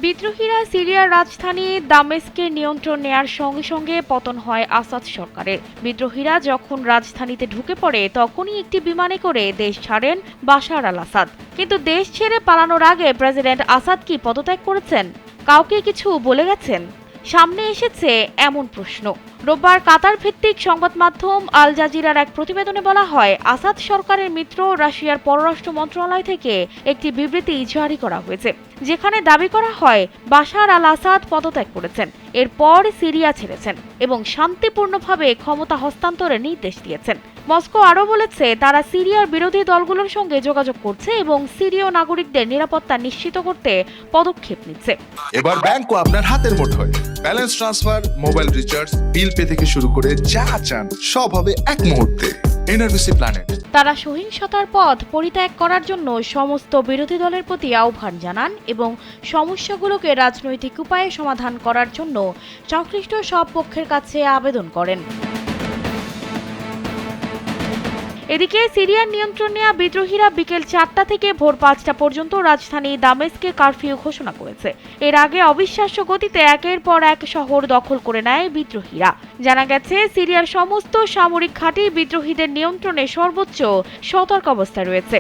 বিদ্রোহীরা সিরিয়ার রাজধানী দামেস্কের নিয়ন্ত্রণ নেয়ার সঙ্গে সঙ্গে পতন হয় আসাদ সরকারের। বিদ্রোহীরা যখন রাজধানীতে ঢুকে পড়ে তখনই একটি বিমানে করে দেশ ছাড়েন বাশার আল আসাদ। কিন্তু দেশ ছেড়ে পালানোর আগে প্রেসিডেন্ট আসাদ কি পদত্যাগ করেছেন? কাউকে কিছু বলে গেছেন? সামনে এসেছে এমন প্রশ্ন। রোববার কাতার ভিত্তিক সংবাদ মাধ্যম আল জাজিরার এক প্রতিবেদনে বলা হয়, আসাদ সরকারের মিত্র রাশিয়ার পররাষ্ট্র মন্ত্রণালয় থেকে একটি বিবৃতি জারি করা হয়েছে, যেখানে দাবি করা হয় বাশার আল আসাদ পদত্যাগ করেছেন, এরপর সিরিয়া ছেড়েছেন এবং শান্তিপূর্ণভাবে ক্ষমতা হস্তান্তরের নির্দেশ দিয়েছেন। মস্কো আরও বলেছে তারা সিরিয়ার বিরোধী দলগুলোর সঙ্গে যোগাযোগ করছে এবং সিরীয় নাগরিকদের নিরাপত্তা নিশ্চিত করতে পদক্ষেপ নিচ্ছে। এবার ব্যাংকও আপনার হাতের মুঠোয়। Balance transfer, mobile recharge, bill pay থেকে শুরু করে যা চান সব হবে এক মুহূর্তে। NRBC planet. তারা সহিংসতার পথ পরিত্যাগ করার জন্য সমস্ত বিরোধী দলের প্রতি আহ্বান জানান এবং সমস্যাগুলোকে রাজনৈতিক উপায়ে সমাধান করার জন্য সংশ্লিষ্ট সব পক্ষের কাছে আবেদন করেন। এদিকে সিরিয়ার নিয়ন্ত্রণ নেওয়া বিদ্রোহীরা বিকেল 4টা থেকে ভোর 5টা পর্যন্ত রাজধানী দামেস্কে কারফিউ ঘোষণা করেছে। এর আগে অবিশ্বাস্য গতিতে একের পর এক শহর দখল করে নেয় বিদ্রোহীরা। জানা গেছে, সিরিয়ার সমস্ত সামরিক ঘাঁটি বিদ্রোহীদের নিয়ন্ত্রণে সর্বোচ্চ সতর্ক অবস্থায় রয়েছে।